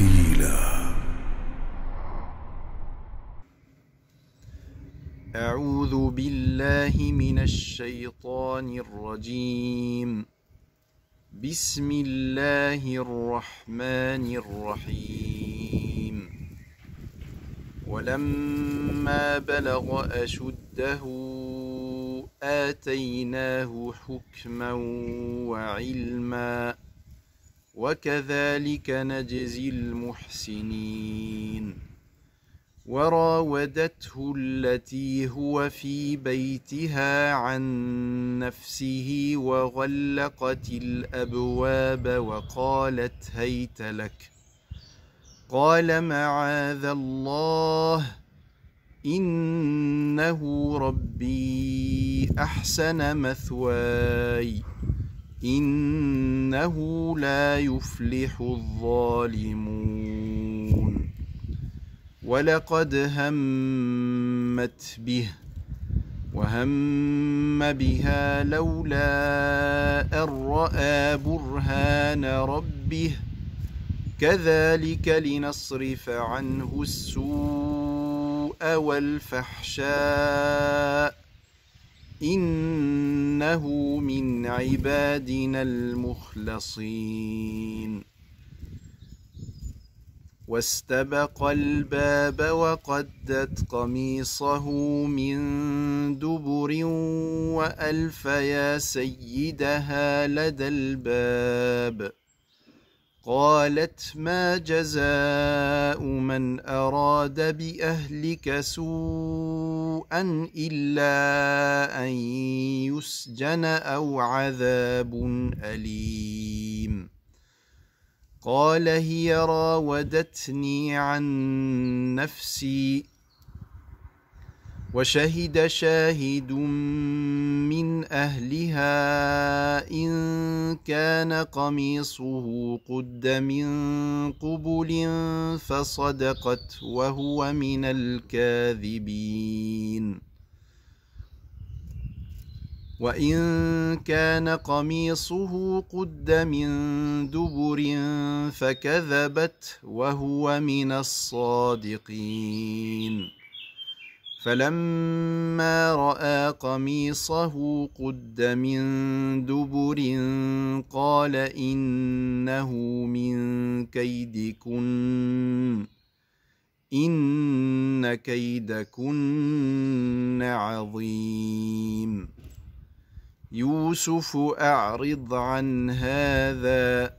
ترتيلا. أعوذ بالله من الشيطان الرجيم. بسم الله الرحمن الرحيم. ولما بلغ أشده آتيناه حكما وعلما وكذلك نجزي المحسنين. وراودته التي هو في بيتها عن نفسه وغلقت الأبواب وقالت هيت لك. قال معاذ الله إنه ربي أحسن مثواي إنه لا يفلح الظالمون. ولقد همت به وهم بها لولا أن رأى برهان ربه كذلك لنصرف عنه السوء والفحشاء إنه من عبادنا المخلصين. واستبق الباب وقدت قميصه من دبر وألف يا سيدها لدى الباب. قالت ما جزاء من أراد بأهلك سوءا إلا أن يسجن أو عذاب أليم. قال هي راودتني عن نفسي وشهد شاهد من أهلها إن كان قميصه قد من قبل فصدقت وهو من الكاذبين. وإن كان قميصه قد من دبر فكذبت وهو من الصادقين. فلما رأى قميصه قد من دبر قال إنه من كيدكن إن كيدكن عظيم. يوسف أعرض عن هذا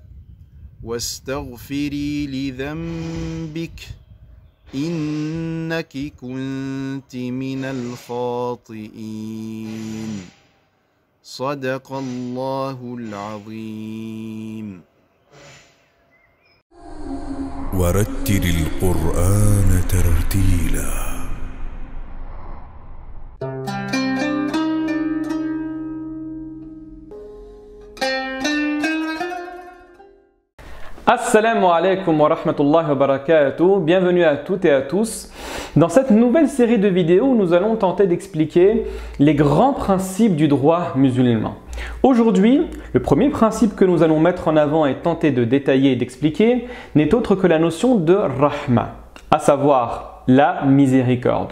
واستغفري لذنبك إنك كنت من الخاطئين. صدق الله العظيم. ورتل القرآن ترتيلا. Assalamu alaikum wa rahmatullahi wa barakatuh. Bienvenue à toutes et à tous. Dans cette nouvelle série de vidéos, nous allons tenter d'expliquer les grands principes du droit musulman. Aujourd'hui, le premier principe que nous allons mettre en avant et tenter de détailler et d'expliquer n'est autre que la notion de rahma, à savoir la miséricorde.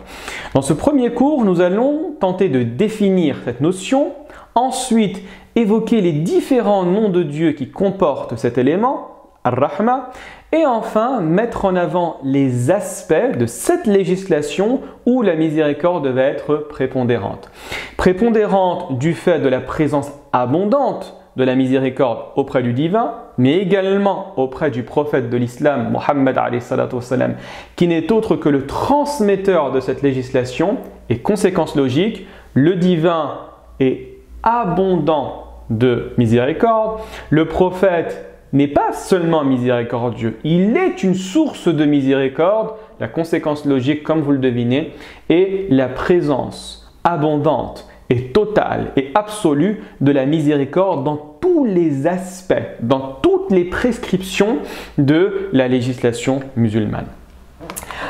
Dans ce premier cours, nous allons tenter de définir cette notion, ensuite évoquer les différents noms de Dieu qui comportent cet élément, Ar-Rahma, et enfin mettre en avant les aspects de cette législation où la miséricorde va être prépondérante. Prépondérante du fait de la présence abondante de la miséricorde auprès du divin, mais également auprès du prophète de l'islam, Mohammed alayhi salatu wassalam, qui n'est autre que le transmetteur de cette législation, et conséquence logique, le divin est abondant de miséricorde, le prophète n'est pas seulement miséricordieux, il est une source de miséricorde. La conséquence logique, comme vous le devinez, est la présence abondante et totale et absolue de la miséricorde dans tous les aspects, dans toutes les prescriptions de la législation musulmane.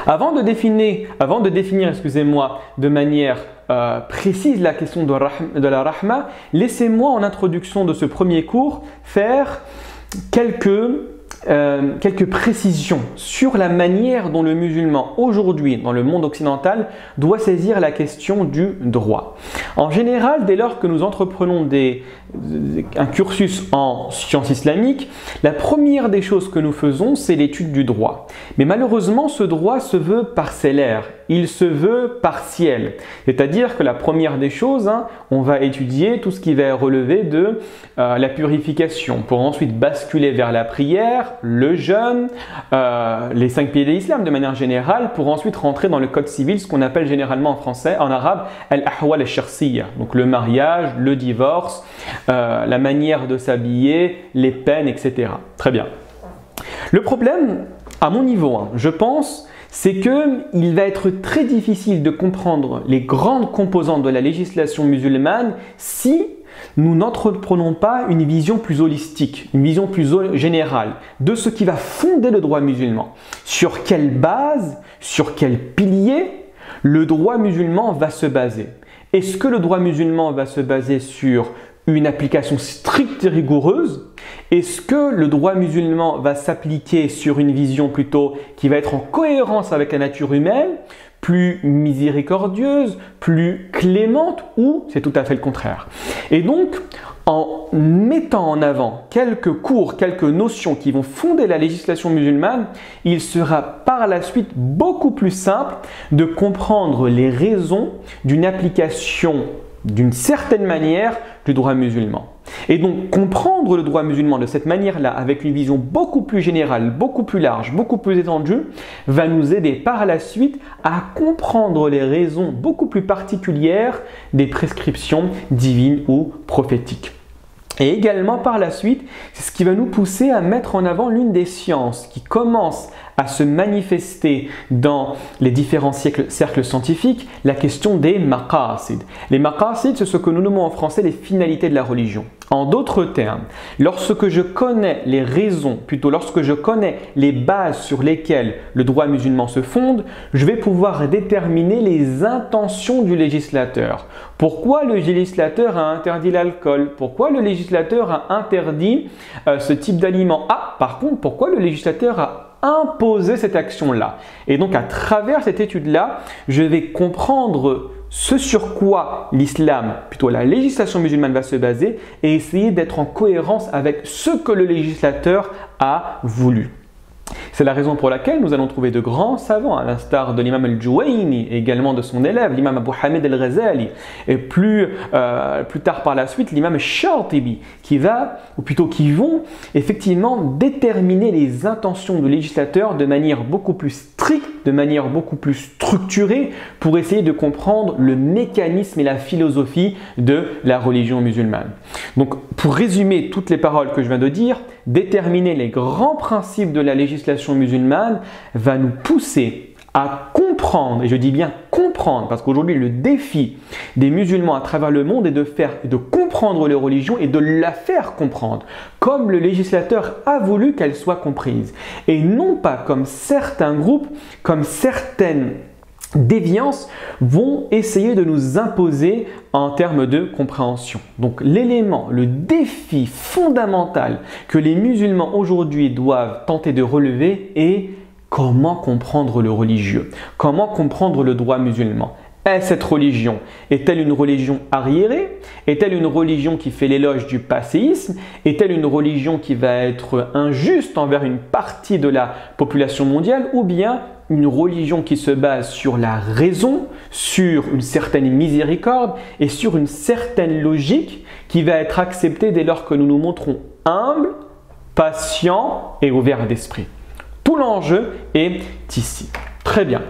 Avant de définir de manière précise la question de la rahma, laissez-moi en introduction de ce premier cours faire quelques quelques précisions sur la manière dont le musulman aujourd'hui dans le monde occidental doit saisir la question du droit. En général, dès lors que nous entreprenons un cursus en sciences islamiques, la première des choses que nous faisons, c'est l'étude du droit. Mais malheureusement, ce droit se veut parcellaire, il se veut partiel. C'est-à-dire que la première des choses, on va étudier tout ce qui va relever de la purification, pour ensuite basculer vers la prière, le jeûne, les 5 piliers de l'islam de manière générale, pour ensuite rentrer dans le code civil, ce qu'on appelle généralement en arabe, al-ahwal al-shakhsiyya, donc le mariage, le divorce, la manière de s'habiller, les peines, etc. Très bien. Le problème, à mon niveau, je pense, c'est qu'il va être très difficile de comprendre les grandes composantes de la législation musulmane si nous n'entreprenons pas une vision plus holistique, une vision plus générale de ce qui va fonder le droit musulman. Sur quelle base, sur quel pilier le droit musulman va se baser? Est-ce que le droit musulman va se baser sur une application stricte et rigoureuse? Est-ce que le droit musulman va s'appliquer sur une vision plutôt qui va être en cohérence avec la nature humaine, plus miséricordieuse, plus clémente, ou c'est tout à fait le contraire? Et donc, en mettant en avant quelques cours, quelques notions qui vont fonder la législation musulmane, il sera par la suite beaucoup plus simple de comprendre les raisons d'une application d'une certaine manière du droit musulman. Et donc comprendre le droit musulman de cette manière-là, avec une vision beaucoup plus générale, beaucoup plus large, beaucoup plus étendue, va nous aider par la suite à comprendre les raisons beaucoup plus particulières des prescriptions divines ou prophétiques. Et également par la suite, c'est ce qui va nous pousser à mettre en avant l'une des sciences qui commence à se manifester dans les différents cercles scientifiques, la question des maqasid. Les maqasid, c'est ce que nous nommons en français les finalités de la religion. En d'autres termes, lorsque je connais les raisons, plutôt lorsque je connais les bases sur lesquelles le droit musulman se fonde, je vais pouvoir déterminer les intentions du législateur. Pourquoi le législateur a interdit l'alcool? Pourquoi le législateur a interdit ce type d'aliment? Ah, par contre, pourquoi le législateur a imposé cette action-là? Et donc, à travers cette étude-là, je vais comprendre ce sur quoi l'islam, plutôt la législation musulmane va se baser et essayer d'être en cohérence avec ce que le législateur a voulu. C'est la raison pour laquelle nous allons trouver de grands savants, à l'instar de l'imam al-Juwayni et également de son élève, l'imam Abu Hamid al-Ghazali, et plus tard par la suite, l'imam al-Shatibi, qui vont effectivement déterminer les intentions du législateur de manière beaucoup plus stricte, de manière beaucoup plus structurée, pour essayer de comprendre le mécanisme et la philosophie de la religion musulmane. Donc, pour résumer toutes les paroles que je viens de dire, déterminer les grands principes de la législation musulmane va nous pousser à comprendre, et je dis bien comprendre, parce qu'aujourd'hui le défi des musulmans à travers le monde est de comprendre les religions et de la faire comprendre, comme le législateur a voulu qu'elle soit comprise, et non pas comme certains groupes, comme certaines déviances vont essayer de nous imposer en termes de compréhension. Donc l'élément, le défi fondamental que les musulmans aujourd'hui doivent tenter de relever est comment comprendre le religieux, comment comprendre le droit musulman. Cette religion est-elle une religion arriérée? Est-elle une religion qui fait l'éloge du passéisme? Est-elle une religion qui va être injuste envers une partie de la population mondiale? Ou bien une religion qui se base sur la raison, sur une certaine miséricorde et sur une certaine logique qui va être acceptée dès lors que nous nous montrons humbles, patients et ouverts d'esprit. Tout l'enjeu est ici. Très bien.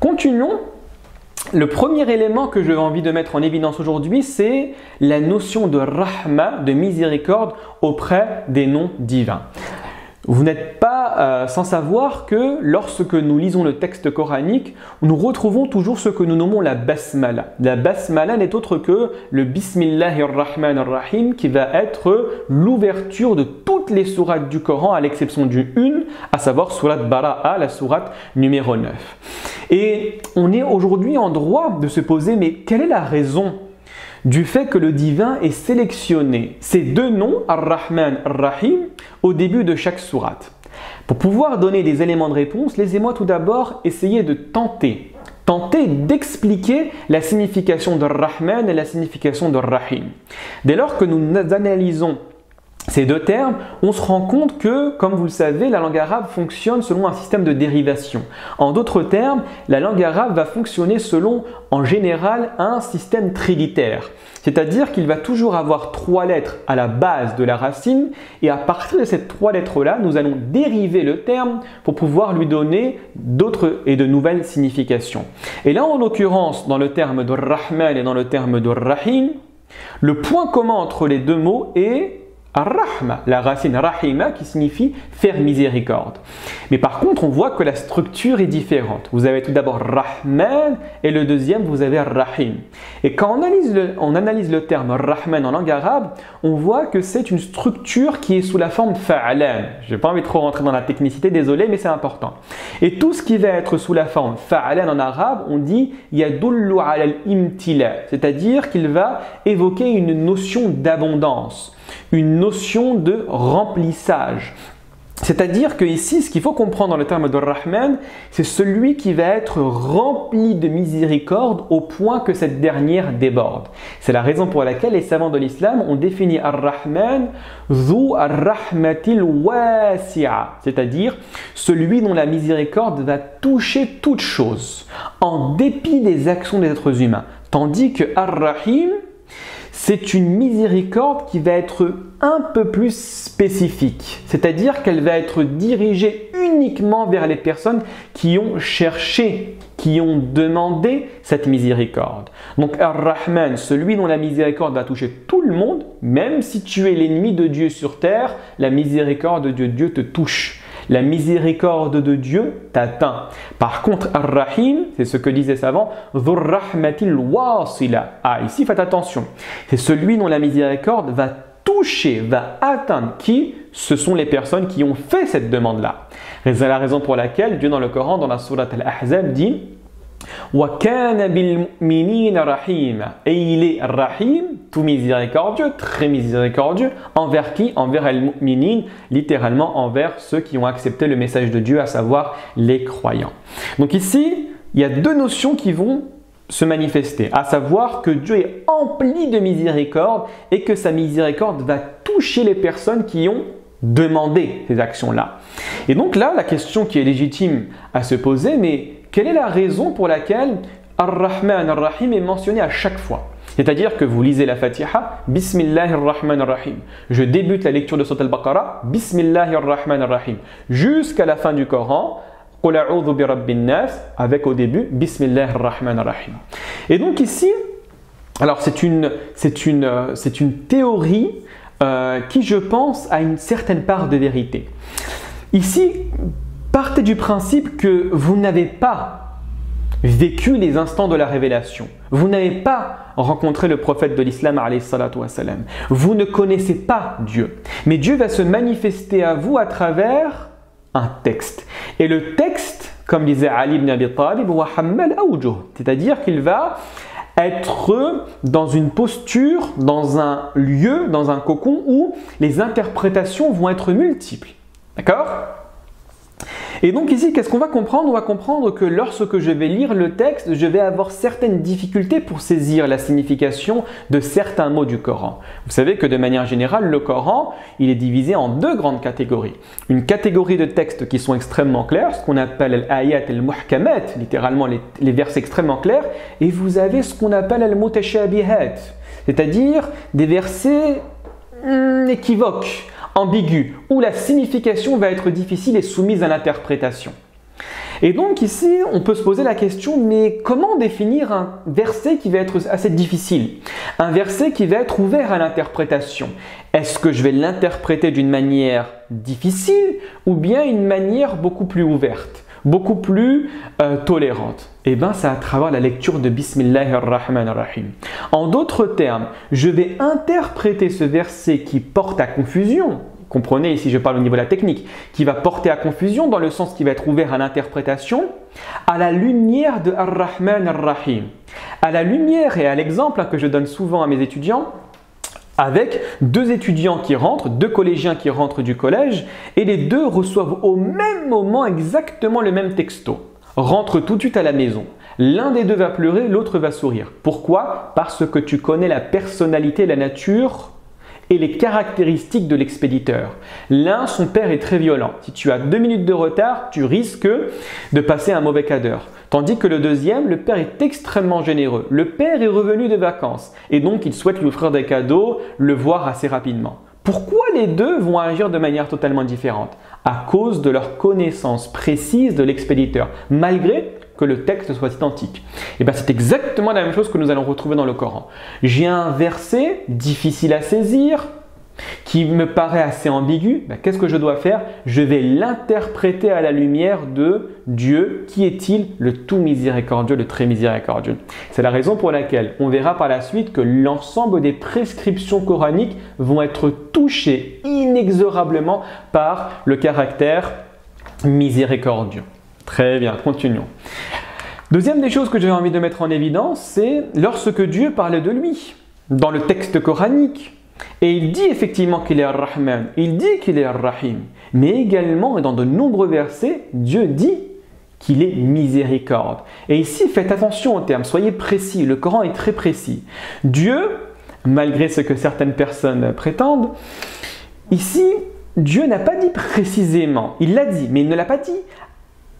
Continuons. Le premier élément que j'ai envie de mettre en évidence aujourd'hui, c'est la notion de rahma, de miséricorde auprès des noms divins. Vous n'êtes pas sans savoir que lorsque nous lisons le texte coranique, nous retrouvons toujours ce que nous nommons la basmala. La basmala n'est autre que le Bismillahir-Rahmanir-Rahim qui va être l'ouverture de toutes les sourates du Coran à l'exception d'une, à savoir sourate Bara'a, la sourate numéro 9. Et on est aujourd'hui en droit de se poser, mais quelle est la raison du fait que le divin ait sélectionné ces deux noms, Ar-Rahman, Ar-Rahim, au début de chaque sourate? Pour pouvoir donner des éléments de réponse, laissez-moi tout d'abord essayer de tenter d'expliquer la signification de Rahman et la signification de Rahim. Dès lors que nous analysons ces deux termes, on se rend compte que, comme vous le savez, la langue arabe fonctionne selon un système de dérivation. En d'autres termes, la langue arabe va fonctionner selon, en général, un système trilitère. C'est-à-dire qu'il va toujours avoir 3 lettres à la base de la racine et à partir de ces 3 lettres-là, nous allons dériver le terme pour pouvoir lui donner d'autres et de nouvelles significations. Et là, en l'occurrence, dans le terme de Rahman et dans le terme de Rahim, le point commun entre les deux mots est Ar-Rahma, la racine Rahima qui signifie faire miséricorde. Mais par contre, on voit que la structure est différente. Vous avez tout d'abord Rahman et le deuxième, vous avez Rahim. Et quand on analyse le terme Rahman en langue arabe, on voit que c'est une structure qui est sous la forme fa'alan. Je n'ai pas envie de trop rentrer dans la technicité, désolé, mais c'est important. Et tout ce qui va être sous la forme fa'alan en arabe, on dit yadullu ala al-imtila, c'est-à-dire qu'il va évoquer une notion d'abondance, une notion de remplissage. C'est-à-dire que ici, ce qu'il faut comprendre dans le terme de Rahman, c'est celui qui va être rempli de miséricorde au point que cette dernière déborde. C'est la raison pour laquelle les savants de l'islam ont défini Ar-Rahman Dhu ar-rahmatil wasi'a, c'est-à-dire celui dont la miséricorde va toucher toute chose, en dépit des actions des êtres humains. Tandis que Ar-Rahim, c'est une miséricorde qui va être un peu plus spécifique, c'est-à-dire qu'elle va être dirigée uniquement vers les personnes qui ont cherché, qui ont demandé cette miséricorde. Donc Ar-Rahman, celui dont la miséricorde va toucher tout le monde, même si tu es l'ennemi de Dieu sur terre, la miséricorde de Dieu te touche. La miséricorde de Dieu t'atteint. Par contre, Ar-Rahim, c'est ce que disent les savants, Dhur rahmatil wasila. Ah, ici, faites attention. C'est celui dont la miséricorde va toucher, va atteindre qui? Ce sont les personnes qui ont fait cette demande-là. C'est la raison pour laquelle Dieu dans le Coran, dans la sourate Al-Ahzab, dit Wa kana bil mu'minina rahima. Et il est rahim, tout miséricordieux, très miséricordieux, envers qui? Envers al-mu'minin, littéralement envers ceux qui ont accepté le message de Dieu, à savoir les croyants. Donc ici, il y a deux notions qui vont se manifester, à savoir que Dieu est empli de miséricorde et que sa miséricorde va toucher les personnes qui ont demandé ces actions-là. Et donc là, la question qui est légitime à se poser, mais quelle est la raison pour laquelle Ar-Rahman Ar-Rahim est mentionné à chaque fois? C'est-à-dire que vous lisez la Fatiha, Bismillahir-Rahman-Ar-Rahim. Je débute la lecture de Sourate Al-Baqarah, Bismillahir-Rahman-Ar-Rahim. Jusqu'à la fin du Coran, Qul a'udhu bi rabbin nas, avec au début Bismillahir-Rahman-Ar-Rahim. Et donc ici, alors c'est une théorie qui, je pense, a une certaine part de vérité. Ici, partez du principe que vous n'avez pas vécu les instants de la révélation. Vous n'avez pas rencontré le prophète de l'islam, alayhi salatu wassalam. Vous ne connaissez pas Dieu. Mais Dieu va se manifester à vous à travers un texte. Et le texte, comme disait Ali ibn Abi Talib, c'est-à-dire qu'il va être dans une posture, dans un lieu, dans un cocon où les interprétations vont être multiples. D'accord ? Et donc ici, qu'est-ce qu'on va comprendre? On va comprendre que lorsque je vais lire le texte, je vais avoir certaines difficultés pour saisir la signification de certains mots du Coran. Vous savez que de manière générale, le Coran, il est divisé en deux grandes catégories. Une catégorie de textes qui sont extrêmement clairs, ce qu'on appelle al-ayat al-muhkamat, littéralement les versets extrêmement clairs, et vous avez ce qu'on appelle al-mutashabihat, c'est-à-dire des versets équivoques, ambigu, où la signification va être difficile et soumise à l'interprétation. Et donc ici, on peut se poser la question, mais comment définir un verset qui va être assez difficile? Un verset qui va être ouvert à l'interprétation. Est-ce que je vais l'interpréter d'une manière difficile ou bien une manière beaucoup plus ouverte, beaucoup plus tolérante? Eh bien, c'est à travers la lecture de Bismillahir-Rahman-Ar-Rahim. En d'autres termes, je vais interpréter ce verset qui porte à confusion. Comprenez, ici je parle au niveau de la technique, qui va porter à confusion dans le sens qui va être ouvert à l'interprétation, à la lumière de Ar-Rahman Ar-Rahim. À la lumière et à l'exemple que je donne souvent à mes étudiants, avec deux étudiants qui rentrent, deux collégiens qui rentrent du collège, et les deux reçoivent au même moment exactement le même texto. Rentre tout de suite à la maison. L'un des deux va pleurer, l'autre va sourire. Pourquoi? Parce que tu connais la personnalité, la nature et les caractéristiques de l'expéditeur. L'un, son père est très violent. Si tu as 2 minutes de retard, tu risques de passer un mauvais quart d'heure. Tandis que le deuxième, le père est extrêmement généreux. Le père est revenu de vacances et donc il souhaite lui offrir des cadeaux, le voir assez rapidement. Pourquoi les deux vont agir de manière totalement différente? À cause de leur connaissance précise de l'expéditeur, malgré que le texte soit identique. Et bien c'est exactement la même chose que nous allons retrouver dans le Coran. J'ai un verset difficile à saisir, qui me paraît assez ambigu. Ben, qu'est-ce que je dois faire? Je vais l'interpréter à la lumière de Dieu. Qui est-il? Le tout miséricordieux, le très miséricordieux. C'est la raison pour laquelle on verra par la suite que l'ensemble des prescriptions coraniques vont être touchées inexorablement par le caractère miséricordieux. Très bien, continuons. Deuxième des choses que j'ai envie de mettre en évidence, c'est lorsque Dieu parle de lui dans le texte coranique. Et il dit effectivement qu'il est Ar-Rahman, il dit qu'il est Ar-Rahim, mais également, et dans de nombreux versets, Dieu dit qu'il est miséricorde. Et ici, faites attention aux termes, soyez précis, le Coran est très précis. Dieu, malgré ce que certaines personnes prétendent, ici, Dieu n'a pas dit précisément, il l'a dit, mais il ne l'a pas dit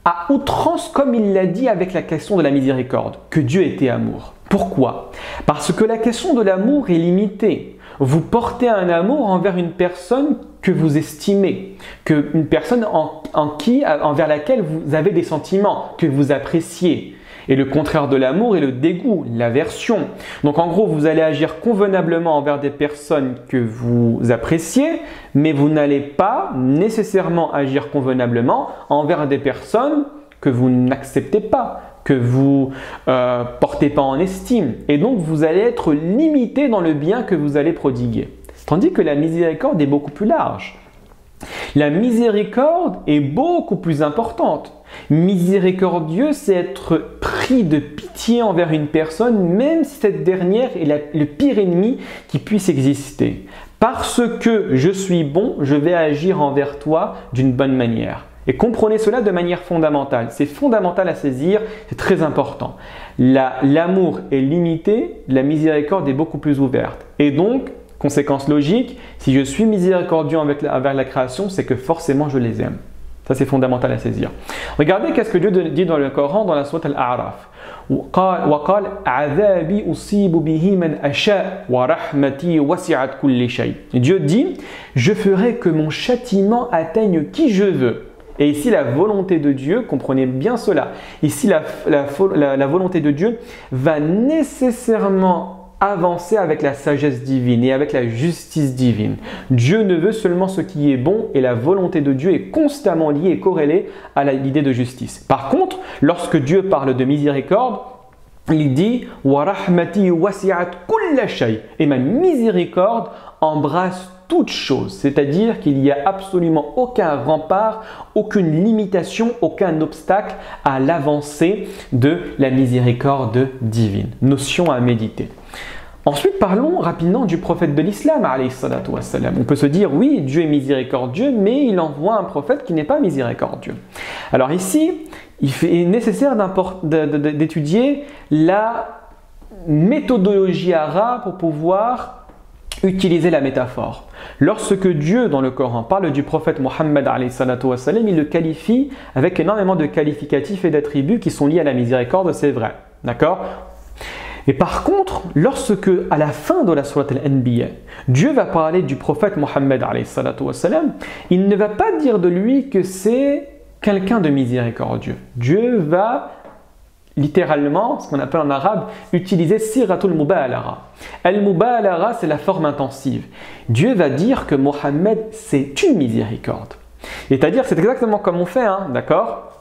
à outrance comme il l'a dit avec la question de la miséricorde, que Dieu était amour. Pourquoi? Parce que la question de l'amour est limitée. Vous portez un amour envers une personne que vous estimez, une personne envers laquelle vous avez des sentiments, que vous appréciez. Et le contraire de l'amour est le dégoût, l'aversion. Donc en gros, vous allez agir convenablement envers des personnes que vous appréciez, mais vous n'allez pas nécessairement agir convenablement envers des personnes que vous n'acceptez pas, que vous portez pas en estime. Et donc vous allez être limité dans le bien que vous allez prodiguer. Tandis que la miséricorde est beaucoup plus large. La miséricorde est beaucoup plus importante. Miséricordieux, c'est être pris de pitié envers une personne, même si cette dernière est le pire ennemi qui puisse exister. Parce que je suis bon, je vais agir envers toi d'une bonne manière. Et comprenez cela de manière fondamentale. C'est fondamental à saisir, c'est très important. L'amour est limité, la miséricorde est beaucoup plus ouverte. Et donc, conséquence logique, si je suis miséricordieux envers la création, c'est que forcément je les aime. Ça, c'est fondamental à saisir. Regardez qu'est-ce que Dieu dit dans le Coran, dans la sourate Al-A'raf. وَقَالْ عَذَابِي أُصِيبُ بِهِ مَنْ أَشَاءُ وَرَحْمَتِي وَسِعَتْ كُلِّ شَيْءٍ. Dieu dit, je ferai que mon châtiment atteigne qui je veux. Et ici, la volonté de Dieu, comprenez bien cela, ici la volonté de Dieu va nécessairement avancer avec la sagesse divine et avec la justice divine. Dieu ne veut seulement ce qui est bon et la volonté de Dieu est constamment liée et corrélée à l'idée de justice. Par contre, lorsque Dieu parle de miséricorde, il dit « Wa rahmati wasi'at kulla shay » et ma miséricorde embrasse toute chose, c'est-à-dire qu'il n'y a absolument aucun rempart, aucune limitation, aucun obstacle à l'avancée de la miséricorde divine. Notion à méditer. Ensuite, parlons rapidement du prophète de l'islam, alayhi salatu wassalam. On peut se dire, oui, Dieu est miséricordieux, mais il envoie un prophète qui n'est pas miséricordieux. Alors ici, il est nécessaire d'étudier la méthodologie arabe pour pouvoir utiliser la métaphore. Lorsque Dieu, dans le Coran, parle du prophète Mohammed, alayhi salatu wassalam, il le qualifie avec énormément de qualificatifs et d'attributs qui sont liés à la miséricorde, c'est vrai. D'accord ? Et par contre, lorsque, à la fin de la sourate Al-Anbiya, Dieu va parler du prophète Mohammed, alayhi salatu wassalam, il ne va pas dire de lui que c'est quelqu'un de miséricordieux. Dieu va littéralement, ce qu'on appelle en arabe, utiliser siratul mubalara. Al-mubalara, c'est la forme intensive. Dieu va dire que Mohammed, c'est une miséricorde. C'est-à-dire, c'est exactement comme on fait, hein, d'accord ?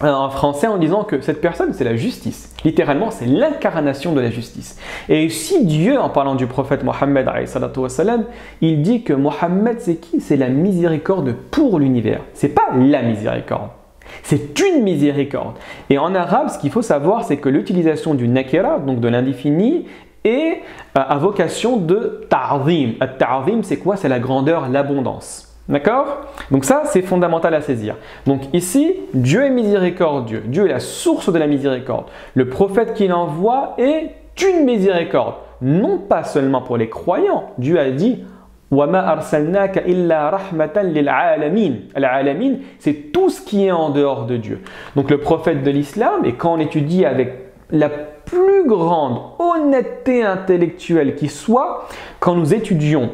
En français, en disant que cette personne, c'est la justice. Littéralement, c'est l'incarnation de la justice. Et si Dieu, en parlant du prophète Mohammed, il dit que Mohammed, c'est qui? C'est la miséricorde pour l'univers. C'est pas la miséricorde. C'est une miséricorde. Et en arabe, ce qu'il faut savoir, c'est que l'utilisation du nakira, donc de l'indéfini, et à vocation de ta'zim. Ta'zim, c'est quoi? C'est la grandeur, l'abondance. D'accord? Donc ça, c'est fondamental à saisir. Donc ici, Dieu est miséricordieux. Dieu est la source de la miséricorde. Le prophète qu'il envoie est une miséricorde. Non pas seulement pour les croyants. Dieu a dit « Wa ma arsalnaka illa rahmatan lil alamin ». Al-alamin, c'est tout ce qui est en dehors de Dieu. Donc le prophète de l'islam, et quand on étudie avec la plus grande honnêteté intellectuelle qui soit, quand nous étudions,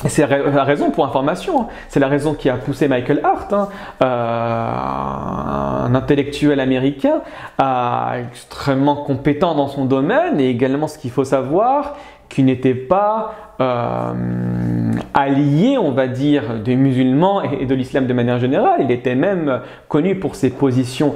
et c'est la raison pour information, c'est la raison qui a poussé Michael Hart, un intellectuel américain extrêmement compétent dans son domaine, et également ce qu'il faut savoir, qui n'était pas allié, on va dire, des musulmans et de l'islam de manière générale. Il était même connu pour ses positions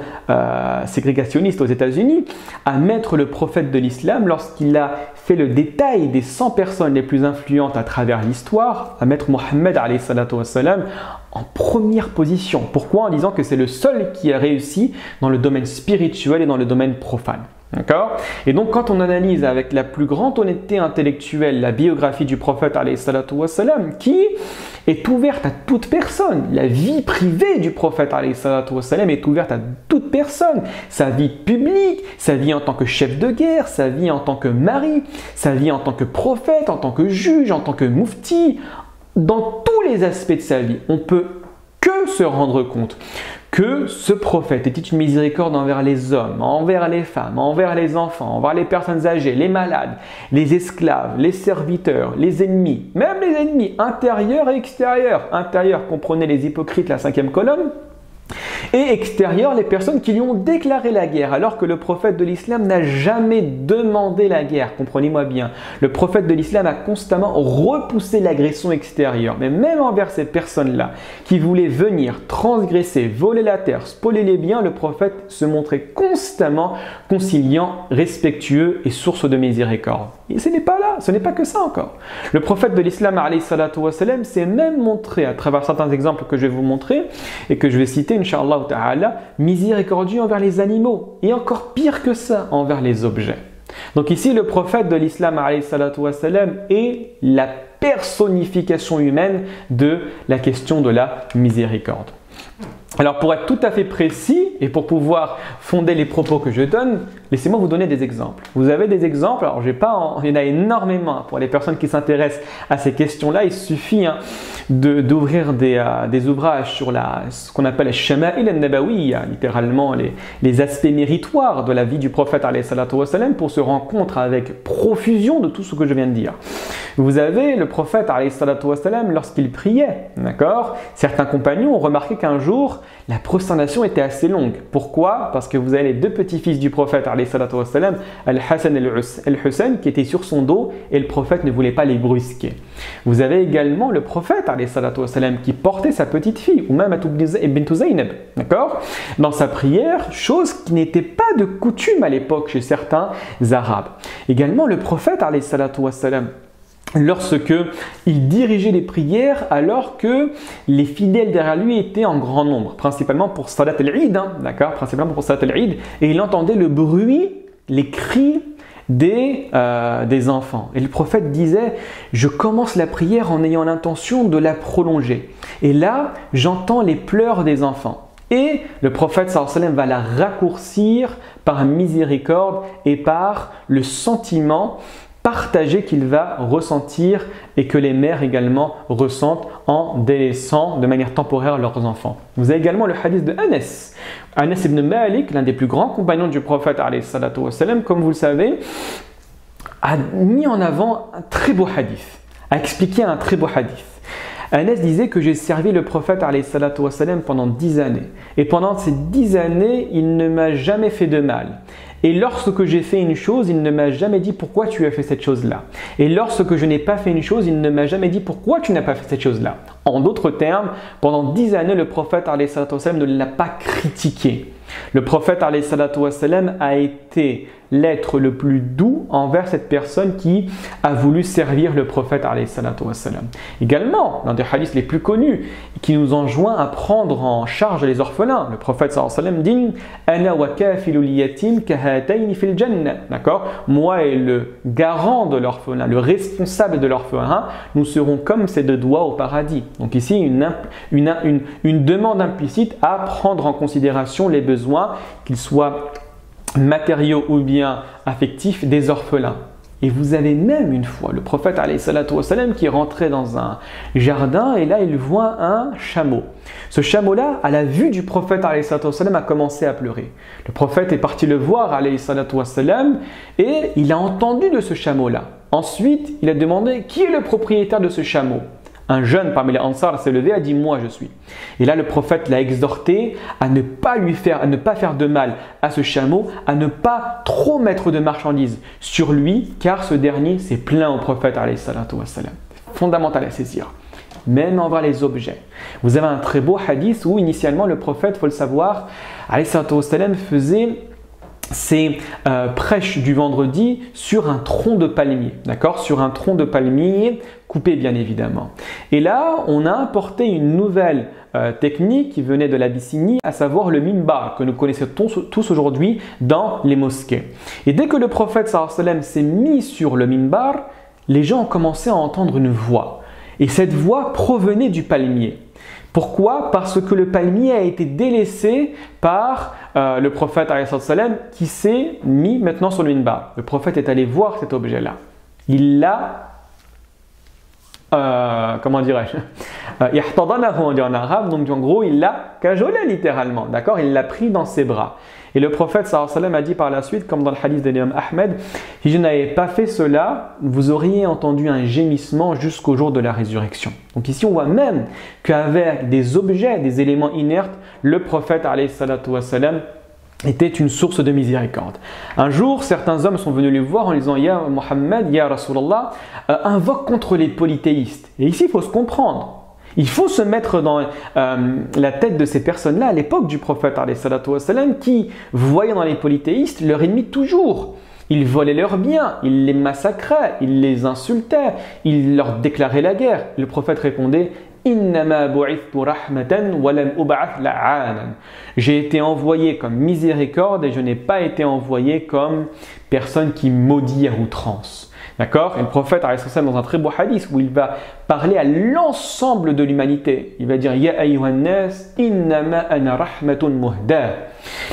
ségrégationnistes aux États-Unis, à mettre le prophète de l'islam, lorsqu'il a fait le détail des 100 personnes les plus influentes à travers l'histoire, à mettre Mohammed alayhi salatu wassalam en première position. Pourquoi? En disant que c'est le seul qui a réussi dans le domaine spirituel et dans le domaine profane. D'accord? Et donc quand on analyse avec la plus grande honnêteté intellectuelle la biographie du prophète alayhi salatu wassalam, qui est ouverte à toute personne, la vie privée du prophète alayhi salatu wassalam est ouverte à toute personne, sa vie publique, sa vie en tant que chef de guerre, sa vie en tant que mari, sa vie en tant que prophète, en tant que juge, en tant que mufti, dans tous les aspects de sa vie, on peut que se rendre compte que ce prophète était une miséricorde envers les hommes, envers les femmes, envers les enfants, envers les personnes âgées, les malades, les esclaves, les serviteurs, les ennemis, même les ennemis intérieurs et extérieurs. Intérieurs, comprenez les hypocrites, la 5e colonne, et extérieurs, les personnes qui lui ont déclaré la guerre, alors que le prophète de l'islam n'a jamais demandé la guerre, comprenez-moi bien. Le prophète de l'islam a constamment repoussé l'agression extérieure, mais même envers ces personnes-là, qui voulaient venir transgresser, voler la terre, spoiler les biens, le prophète se montrait constamment conciliant, respectueux et source de miséricorde. Et ce n'est pas là, ce n'est pas que ça encore. Le prophète de l'islam, alayhi salatu wassalam, s'est même montré, à travers certains exemples que je vais vous montrer, et que je vais citer, Inch'Allah ta'ala, miséricordieux envers les animaux, et encore pire que ça, envers les objets. Donc ici, le prophète de l'islam, alayhi salatu wassalam, est la personnification humaine de la question de la miséricorde. Alors pour être tout à fait précis et pour pouvoir fonder les propos que je donne, laissez-moi vous donner des exemples. Vous avez des exemples, alors il y en a énormément. Pour les personnes qui s'intéressent à ces questions-là, il suffit d'ouvrir des ouvrages sur ce qu'on appelle les Shama'il al-Nabawiyya, littéralement les aspects méritoires de la vie du prophète alayhi salatu wassalam, pour se rendre compte avec profusion de tout ce que je viens de dire. Vous avez le prophète alayhi salatu wassalam lorsqu'il priait, d'accord? Certains compagnons ont remarqué qu'un jour, la prosternation était assez longue. Pourquoi? Parce que vous avez les deux petits-fils du prophète alayhi salatu wassalam, Al-Hassan et Al-Hussein, qui étaient sur son dos et le prophète ne voulait pas les brusquer. Vous avez également le prophète alayhi salatu wassalam qui portait sa petite fille, Umamah bint Zaynab, d'accord? Dans sa prière, chose qui n'était pas de coutume à l'époque chez certains Arabes. Également le prophète alayhi salatu wassalam, lorsque il dirigeait les prières alors que les fidèles derrière lui étaient en grand nombre, principalement pour Salat al-Eid, d'accord, principalement pour Salat al-Eid, et il entendait le bruit, les cris des enfants. Et le prophète disait, je commence la prière en ayant l'intention de la prolonger. Et là, j'entends les pleurs des enfants. Et le prophète sallallahu alayhi wa sallam va la raccourcir par miséricorde et par le sentiment partagé qu'il va ressentir et que les mères également ressentent en délaissant de manière temporaire leurs enfants. Vous avez également le hadith de Anas. Anas ibn Malik, l'un des plus grands compagnons du prophète alayhi salatu wassalam, comme vous le savez, a mis en avant un très beau hadith, a expliqué un très beau hadith. Anas disait que j'ai servi le prophète alayhi salatu wassalam pendant 10 années. Et pendant ces 10 années, il ne m'a jamais fait de mal. Et lorsque j'ai fait une chose, il ne m'a jamais dit pourquoi tu as fait cette chose-là. Et lorsque je n'ai pas fait une chose, il ne m'a jamais dit pourquoi tu n'as pas fait cette chose-là. En d'autres termes, pendant 10 années, le prophète alayhi salatu wassalam ne l'a pas critiqué. Le prophète alayhi salatu wassalam a été l'être le plus doux envers cette personne qui a voulu servir le prophète alayhi salatu wassalam. Également, l'un des hadiths les plus connus qui nous enjoint à prendre en charge les orphelins, le prophète sallallahu alayhi wa sallam dit Ana wa kafilul yatim kahatayn fil jannah. D'accord? Moi et le garant de l'orphelin, le responsable de l'orphelin, nous serons comme ces deux doigts au paradis. Donc ici, une demande implicite à prendre en considération les besoins, qu'ils soient matériaux ou bien affectifs, des orphelins. Et vous avez même une fois le prophète alayhi salatu wassalam qui est rentré dans un jardin et là il voit un chameau. Ce chameau-là, à la vue du prophète alayhi salatu wassalam, a commencé à pleurer. Le prophète est parti le voir alayhi salatu wassalam et il a entendu de ce chameau-là. Ensuite, il a demandé qui est le propriétaire de ce chameau. Un jeune parmi les Ansar s'est levé et a dit « Moi, je suis ». Et là, le prophète l'a exhorté à ne pas faire de mal à ce chameau, à ne pas trop mettre de marchandises sur lui, car ce dernier s'est plaint au prophète alayhi salatu wassalam. Fondamental à saisir. Même envers les objets. Vous avez un très beau hadith où initialement le prophète, il faut le savoir, alayhi salatu wassalam faisait ses prêches du vendredi sur un tronc de palmier, d'accord, sur un tronc de palmier coupé bien évidemment. Et là, on a apporté une nouvelle technique qui venait de l'Abyssinie, à savoir le minbar, que nous connaissons tous aujourd'hui dans les mosquées. Et dès que le prophète sallallahu alayhi wa sallam s'est mis sur le minbar, les gens ont commencé à entendre une voix. Et cette voix provenait du palmier. Pourquoi? Parce que le palmier a été délaissé par le prophète alayhi salam qui s'est mis maintenant sur le minbar. Le prophète est allé voir cet objet-là. Il l'a, comment dirais-je, on dit en arabe, donc en gros il l'a cajolé littéralement, d'accord? Il l'a pris dans ses bras. Et le prophète sallallahu alayhi wa sallam a dit par la suite, comme dans le hadith de l'imam Ahmed, si je n'avais pas fait cela, vous auriez entendu un gémissement jusqu'au jour de la résurrection. Donc ici on voit même qu'avec des objets, des éléments inertes, le prophète alayhi salatu wa sallam était une source de miséricorde. Un jour, certains hommes sont venus lui voir en lui disant « Ya Muhammad, Ya Rasulallah, invoque contre les polythéistes ». Et ici il faut se comprendre. Il faut se mettre dans la tête de ces personnes-là à l'époque du prophète alayhi salatu wa sallam, qui voyaient dans les polythéistes leur ennemi toujours. Ils volaient leurs biens, ils les massacraient, ils les insultaient, ils leur déclaraient la guerre. Le prophète répondait « Innama bu'ithtu rahmatan wa lam ub'ath la'anan » J'ai été envoyé comme miséricorde et je n'ai pas été envoyé comme personne qui maudit à outrance. D'accord? Et le prophète, dans un très beau hadith, où il va parler à l'ensemble de l'humanité. Il va dire « Ya ayyuhan nas, innama ana rahmatun muhda »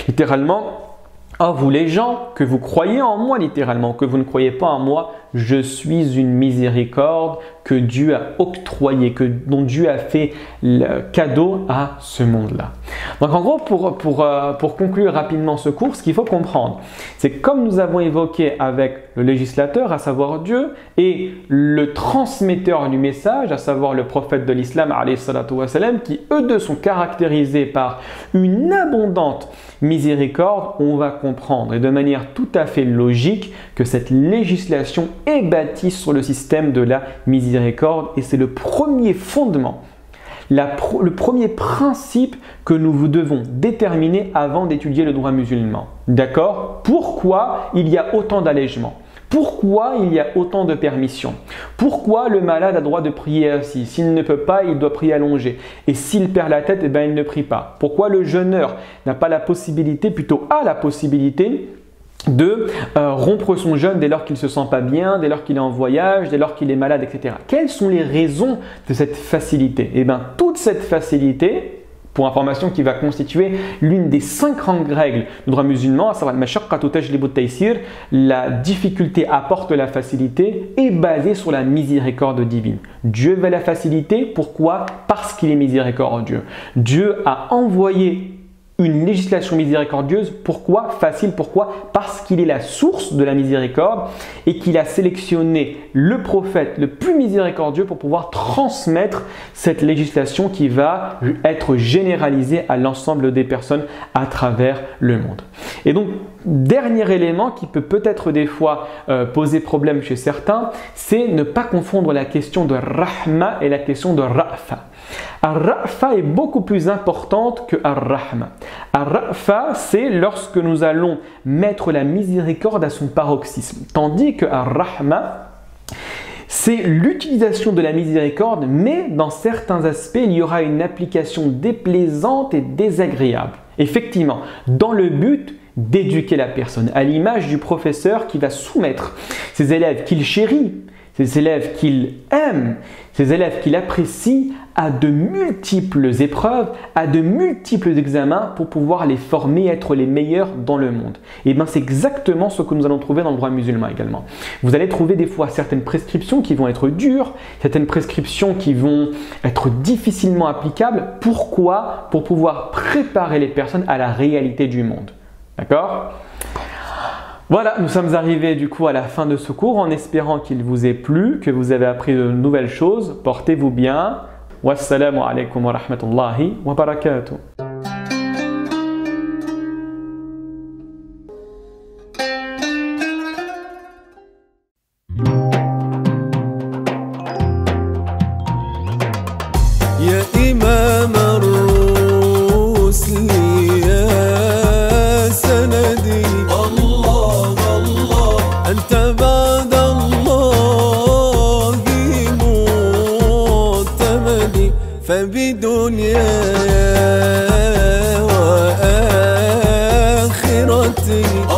Littéralement, « Oh vous les gens, que vous croyez en moi littéralement, que vous ne croyez pas en moi, je suis une miséricorde que Dieu a octroyée, dont Dieu a fait le cadeau à ce monde-là. » Donc en gros, pour conclure rapidement ce cours, ce qu'il faut comprendre, c'est que comme nous avons évoqué avec le législateur, à savoir Dieu, et le transmetteur du message, à savoir le prophète de l'islam, alayhi salatu wa salam, qui eux deux sont caractérisés par une abondante miséricorde, on va comprendre et de manière tout à fait logique que cette législation est bâtie sur le système de la miséricorde et c'est le premier fondement, le premier principe que nous devons déterminer avant d'étudier le droit musulman. D'accord? Pourquoi il y a autant d'allègements? Pourquoi il y a autant de permissions? Pourquoi le malade a droit de prier assis? S'il ne peut pas, il doit prier allongé. Et s'il perd la tête, eh bien, il ne prie pas. Pourquoi le jeûneur n'a pas la possibilité, plutôt a la possibilité de rompre son jeûne dès lors qu'il ne se sent pas bien, dès lors qu'il est en voyage, dès lors qu'il est malade, etc. Quelles sont les raisons de cette facilité? Eh bien, toute cette facilité, pour information, qui va constituer l'une des 5 grandes règles du droit musulman, à savoir la difficulté apporte la facilité, est basée sur la miséricorde divine. Dieu veut la facilité, pourquoi? Parce qu'il est miséricordieux. Dieu a envoyé une législation miséricordieuse. Pourquoi? Facile. Pourquoi? Parce qu'il est la source de la miséricorde et qu'il a sélectionné le prophète le plus miséricordieux pour pouvoir transmettre cette législation qui va être généralisée à l'ensemble des personnes à travers le monde. Et donc, dernier élément qui peut peut-être des fois poser problème chez certains, c'est ne pas confondre la question de rahma et la question de ra'fa. Ar-Ra'fa est beaucoup plus importante que Ar-Rahma. Ar-Ra'fa, c'est lorsque nous allons mettre la miséricorde à son paroxysme. Tandis que Ar-Rahma, c'est l'utilisation de la miséricorde, mais dans certains aspects, il y aura une application déplaisante et désagréable. Effectivement, dans le but d'éduquer la personne, à l'image du professeur qui va soumettre ses élèves qu'il chérit, ses élèves qu'il aime, ses élèves qu'il apprécie à de multiples épreuves, à de multiples examens pour pouvoir les former, être les meilleurs dans le monde. Et bien c'est exactement ce que nous allons trouver dans le droit musulman également. Vous allez trouver des fois certaines prescriptions qui vont être dures, certaines prescriptions qui vont être difficilement applicables. Pourquoi? Pour pouvoir préparer les personnes à la réalité du monde. D'accord? Voilà, nous sommes arrivés du coup à la fin de ce cours en espérant qu'il vous ait plu, que vous avez appris de nouvelles choses. Portez-vous bien. Wassalamu alaikum wa rahmatullahi wa barakatuh. يا إمام الرسل يا سندي الله الله أنت بعد الله معتمدي فبدنياي وآخرتي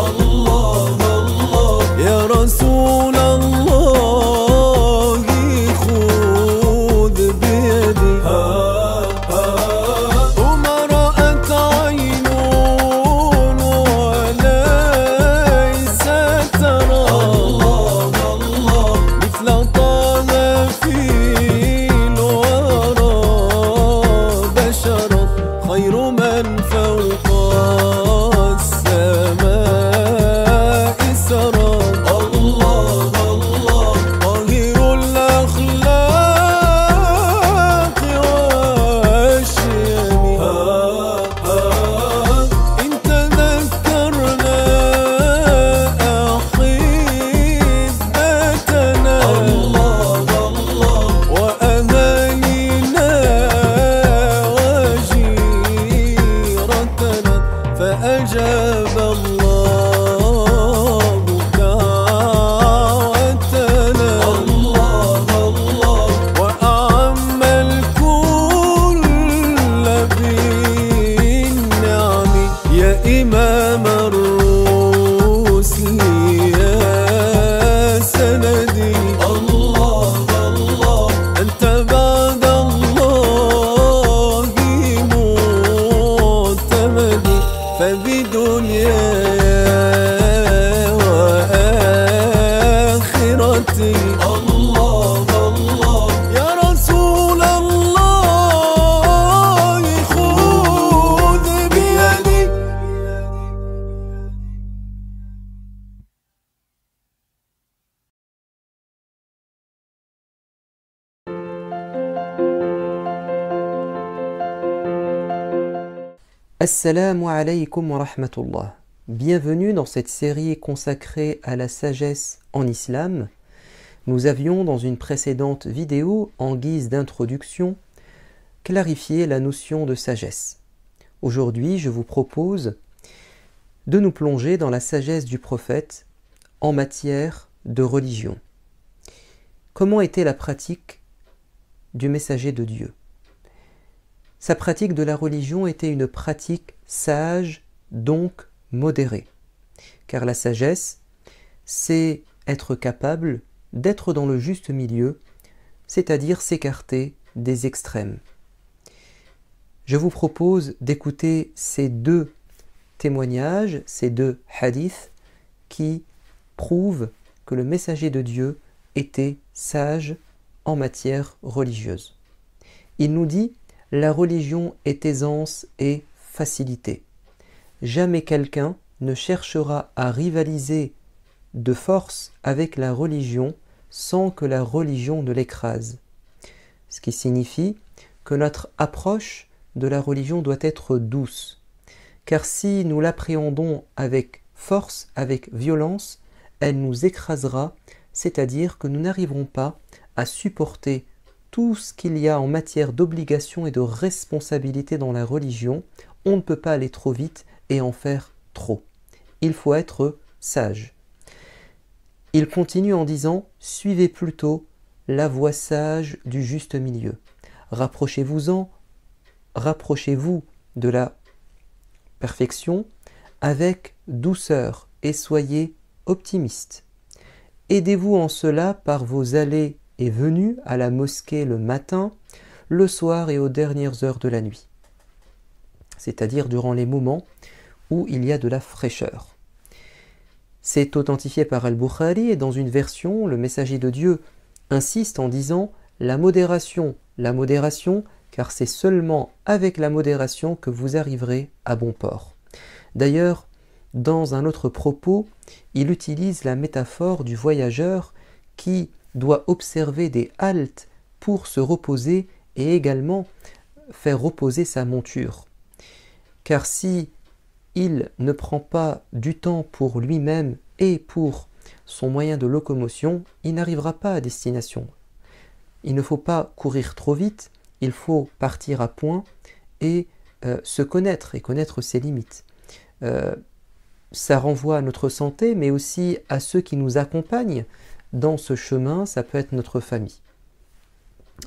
الله الله يا رسول الله خذ بيدي وما رأت عين وليس ترى الله الله مثل طه في الورى بشرا خير من فوق السماء سرى الله الله طاهر الأخلاق والشيم إن تذكرنا أحبتنا الله الله وأهالينا وجيرتنا فأجاب الله دعوتنا الله الله وأعم الكل بالنعم يا إمام الرسل يا سندي الله الله أنت بعد الله معتمدي فبدنياي وآخرتي الله الله يا رسول الله خذ بيدي Assalamu alaikum wa rahmatullah. Bienvenue dans cette série consacrée à la sagesse en islam. Nous avions dans une précédente vidéo, en guise d'introduction, clarifié la notion de sagesse. Aujourd'hui, je vous propose de nous plonger dans la sagesse du prophète en matière de religion. Comment était la pratique du messager de Dieu? Sa pratique de la religion était une pratique sage, donc modérée. Car la sagesse, c'est être capable d'être dans le juste milieu, c'est-à-dire s'écarter des extrêmes. Je vous propose d'écouter ces deux témoignages, ces deux hadiths, qui prouvent que le messager de Dieu était sage en matière religieuse. Il nous dit: la religion est aisance et facilité. Jamais quelqu'un ne cherchera à rivaliser de force avec la religion sans que la religion ne l'écrase. Ce qui signifie que notre approche de la religion doit être douce. Car si nous l'appréhendons avec force, avec violence, elle nous écrasera, c'est-à-dire que nous n'arriverons pas à supporter tout ce qu'il y a en matière d'obligation et de responsabilité dans la religion, on ne peut pas aller trop vite et en faire trop. Il faut être sage. Il continue en disant « Suivez plutôt la voie sage du juste milieu. Rapprochez-vous de la perfection avec douceur et soyez optimistes. Aidez-vous en cela par vos allées et venues à la mosquée le matin, le soir et aux dernières heures de la nuit. » C'est-à-dire durant les moments où il y a de la fraîcheur. C'est authentifié par Al-Bukhari et dans une version, le messager de Dieu insiste en disant « la modération, car c'est seulement avec la modération que vous arriverez à bon port. » D'ailleurs, dans un autre propos, il utilise la métaphore du voyageur qui doit observer des haltes pour se reposer et également faire reposer sa monture. Car si il ne prend pas du temps pour lui-même et pour son moyen de locomotion, il n'arrivera pas à destination. Il ne faut pas courir trop vite, il faut partir à point et se connaître et connaître ses limites. Ça renvoie à notre santé, mais aussi à ceux qui nous accompagnent dans ce chemin, ça peut être notre famille.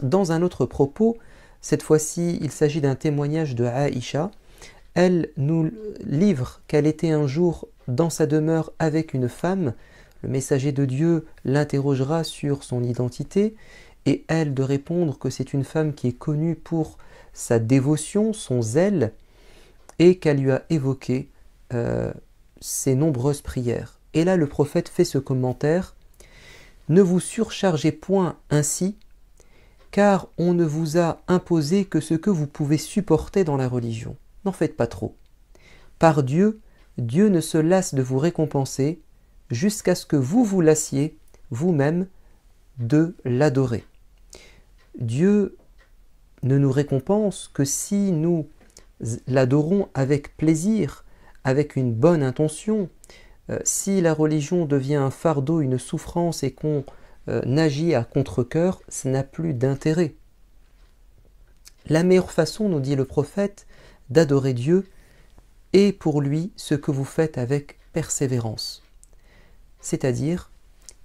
Dans un autre propos, cette fois-ci, il s'agit d'un témoignage de Aïcha. Elle nous livre qu'elle était un jour dans sa demeure avec une femme. Le messager de Dieu l'interrogera sur son identité et elle de répondre que c'est une femme qui est connue pour sa dévotion, son zèle, et qu'elle lui a évoqué ses nombreuses prières. Et là, le prophète fait ce commentaire: « Ne vous surchargez point ainsi, car on ne vous a imposé que ce que vous pouvez supporter dans la religion. N'en faites pas trop. Par Dieu, Dieu ne se lasse de vous récompenser jusqu'à ce que vous vous lassiez vous-même de l'adorer. Dieu ne nous récompense que si nous l'adorons avec plaisir, avec une bonne intention. Si la religion devient un fardeau, une souffrance et qu'on agit à contre-cœur, ça n'a plus d'intérêt. La meilleure façon, nous dit le prophète, d'adorer Dieu est pour lui ce que vous faites avec persévérance. C'est-à-dire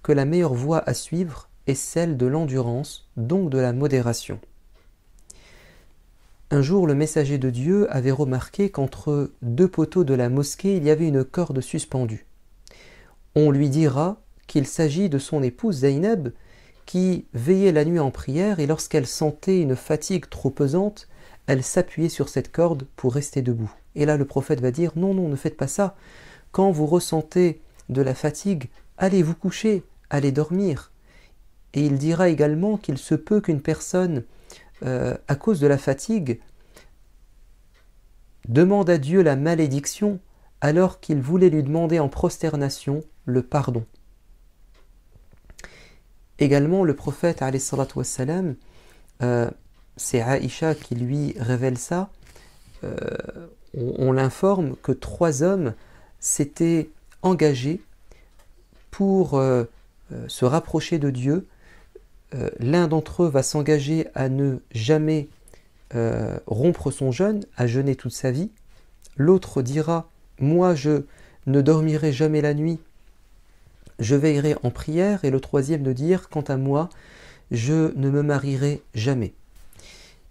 que la meilleure voie à suivre est celle de l'endurance, donc de la modération. Un jour, le messager de Dieu avait remarqué qu'entre deux poteaux de la mosquée, il y avait une corde suspendue. On lui dira qu'il s'agit de son épouse Zaynab qui veillait la nuit en prière et lorsqu'elle sentait une fatigue trop pesante, elle s'appuyait sur cette corde pour rester debout. Et là, le prophète va dire « Non, non, ne faites pas ça. Quand vous ressentez de la fatigue, allez vous coucher, allez dormir. » Et il dira également qu'il se peut qu'une personne, à cause de la fatigue, demande à Dieu la malédiction alors qu'il voulait lui demander en prosternation le pardon. Également, le prophète, alayhi salatu wassalam, c'est Aïcha qui lui révèle ça, on l'informe que 3 hommes s'étaient engagés pour se rapprocher de Dieu. L'un d'entre eux va s'engager à ne jamais rompre son jeûne, à jeûner toute sa vie. L'autre dira « Moi, je ne dormirai jamais la nuit, je veillerai en prière. » Et le troisième de dire « Quant à moi, je ne me marierai jamais. »